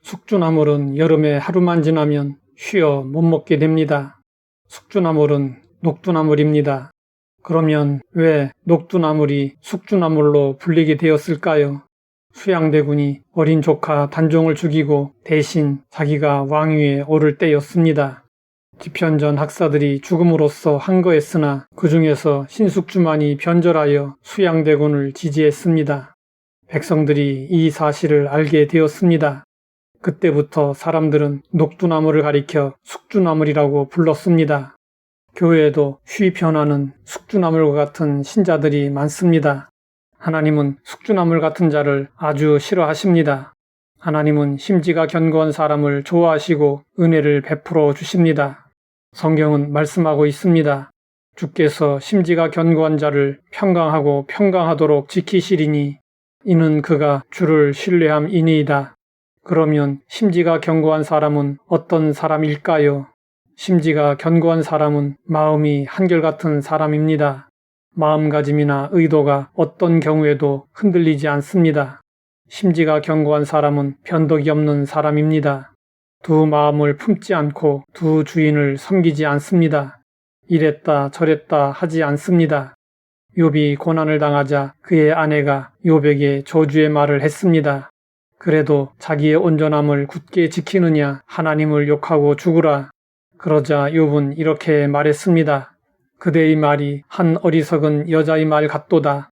숙주나물은 여름에 하루만 지나면 쉬어 못 먹게 됩니다. 숙주나물은 녹두나물입니다. 그러면 왜 녹두나물이 숙주나물로 불리게 되었을까요? 수양대군이 어린 조카 단종을 죽이고 대신 자기가 왕위에 오를 때였습니다. 집현전 학사들이 죽음으로써 항거했으나 그 중에서 신숙주만이 변절하여 수양대군을 지지했습니다. 백성들이 이 사실을 알게 되었습니다. 그때부터 사람들은 녹두나물을 가리켜 숙주나물이라고 불렀습니다. 교회에도 쉬 변하는 숙주나물과 같은 신자들이 많습니다. 하나님은 숙주나물 같은 자를 아주 싫어하십니다. 하나님은 심지가 견고한 사람을 좋아하시고 은혜를 베풀어 주십니다. 성경은 말씀하고 있습니다. 주께서 심지가 견고한 자를 평강하고 평강하도록 지키시리니 이는 그가 주를 신뢰함이니이다. 그러면 심지가 견고한 사람은 어떤 사람일까요? 심지가 견고한 사람은 마음이 한결같은 사람입니다. 마음가짐이나 의도가 어떤 경우에도 흔들리지 않습니다. 심지가 견고한 사람은 변덕이 없는 사람입니다. 두 마음을 품지 않고 두 주인을 섬기지 않습니다. 이랬다 저랬다 하지 않습니다. 욥이 고난을 당하자 그의 아내가 욥에게 저주의 말을 했습니다. 그래도 자기의 온전함을 굳게 지키느냐 하나님을 욕하고 죽으라. 그러자 욥은 이렇게 말했습니다. 그대의 말이 한 어리석은 여자의 말 같도다.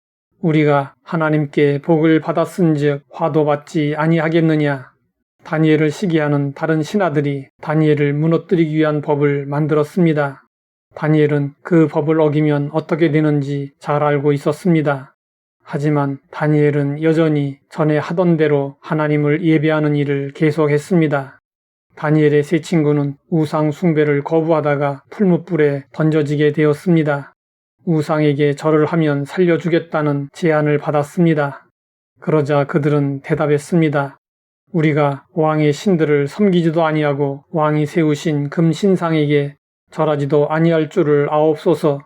우리가 하나님께 복을 받았은즉 화도 받지 아니하겠느냐. 다니엘을 시기하는 다른 신하들이 다니엘을 무너뜨리기 위한 법을 만들었습니다. 다니엘은 그 법을 어기면 어떻게 되는지 잘 알고 있었습니다. 하지만 다니엘은 여전히 전에 하던 대로 하나님을 예배하는 일을 계속했습니다. 다니엘의 세 친구는 우상 숭배를 거부하다가 풀무불에 던져지게 되었습니다. 우상에게 절을 하면 살려주겠다는 제안을 받았습니다. 그러자 그들은 대답했습니다. 우리가 왕의 신들을 섬기지도 아니하고 왕이 세우신 금신상에게 절하지도 아니할 줄을 아옵소서.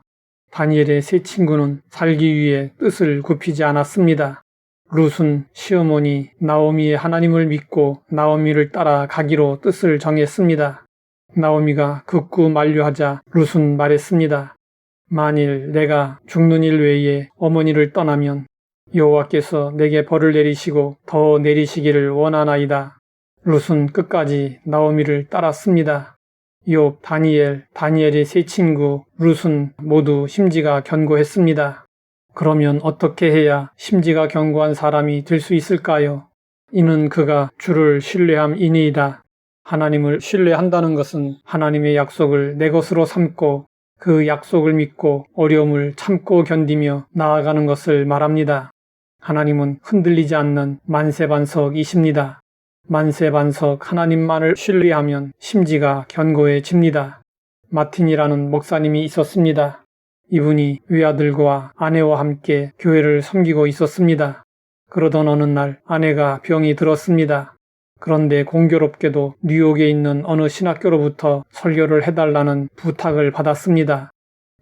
다니엘의 세 친구는 살기 위해 뜻을 굽히지 않았습니다. 룻은 시어머니 나오미의 하나님을 믿고 나오미를 따라 가기로 뜻을 정했습니다. 나오미가 극구 만류하자 룻은 말했습니다. 만일 내가 죽는 일 외에 어머니를 떠나면 여호와께서 내게 벌을 내리시고 더 내리시기를 원하나이다. 룻은 끝까지 나오미를 따랐습니다. 욥, 다니엘의 세 친구 룻은 모두 심지가 견고했습니다. 그러면 어떻게 해야 심지가 견고한 사람이 될 수 있을까요? 이는 그가 주를 신뢰함이니이다. 하나님을 신뢰한다는 것은 하나님의 약속을 내 것으로 삼고 그 약속을 믿고 어려움을 참고 견디며 나아가는 것을 말합니다. 하나님은 흔들리지 않는 만세반석이십니다. 만세반석 하나님만을 신뢰하면 심지가 견고해집니다. 마틴이라는 목사님이 있었습니다. 이분이 외아들과 아내와 함께 교회를 섬기고 있었습니다. 그러던 어느 날 아내가 병이 들었습니다. 그런데 공교롭게도 뉴욕에 있는 어느 신학교로부터 설교를 해달라는 부탁을 받았습니다.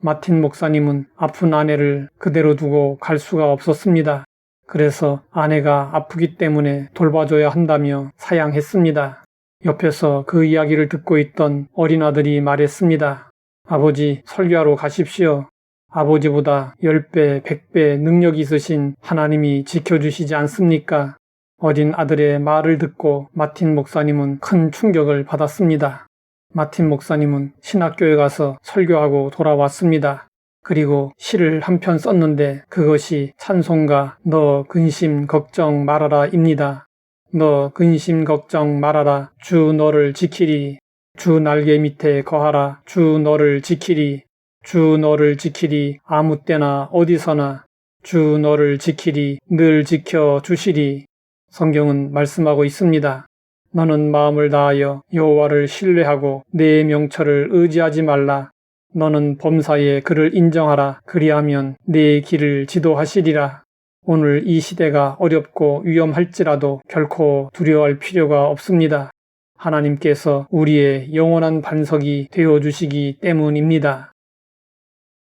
마틴 목사님은 아픈 아내를 그대로 두고 갈 수가 없었습니다. 그래서 아내가 아프기 때문에 돌봐줘야 한다며 사양했습니다. 옆에서 그 이야기를 듣고 있던 어린아들이 말했습니다. 아버지, 설교하러 가십시오. 아버지보다 10배, 100배 능력이 있으신 하나님이 지켜주시지 않습니까? 어린 아들의 말을 듣고 마틴 목사님은 큰 충격을 받았습니다. 마틴 목사님은 신학교에 가서 설교하고 돌아왔습니다. 그리고 시를 한 편 썼는데 그것이 찬송가 너 근심 걱정 말아라 입니다. 너 근심 걱정 말아라 주 너를 지키리. 주 날개 밑에 거하라 주 너를 지키리. 주 너를 지키리 아무 때나 어디서나 주 너를 지키리 늘 지켜주시리. 성경은 말씀하고 있습니다. 너는 마음을 다하여 여호와를 신뢰하고 내 명철을 의지하지 말라. 너는 범사에 그를 인정하라. 그리하면 내 길을 지도하시리라. 오늘 이 시대가 어렵고 위험할지라도 결코 두려워할 필요가 없습니다. 하나님께서 우리의 영원한 반석이 되어주시기 때문입니다.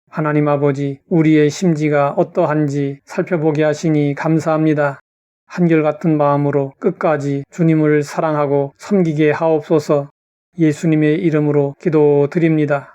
하나님 아버지, 우리의 심지가 어떠한지 살펴보게 하시니 감사합니다. 한결같은 마음으로 끝까지 주님을 사랑하고 섬기게 하옵소서. 예수님의 이름으로 기도드립니다.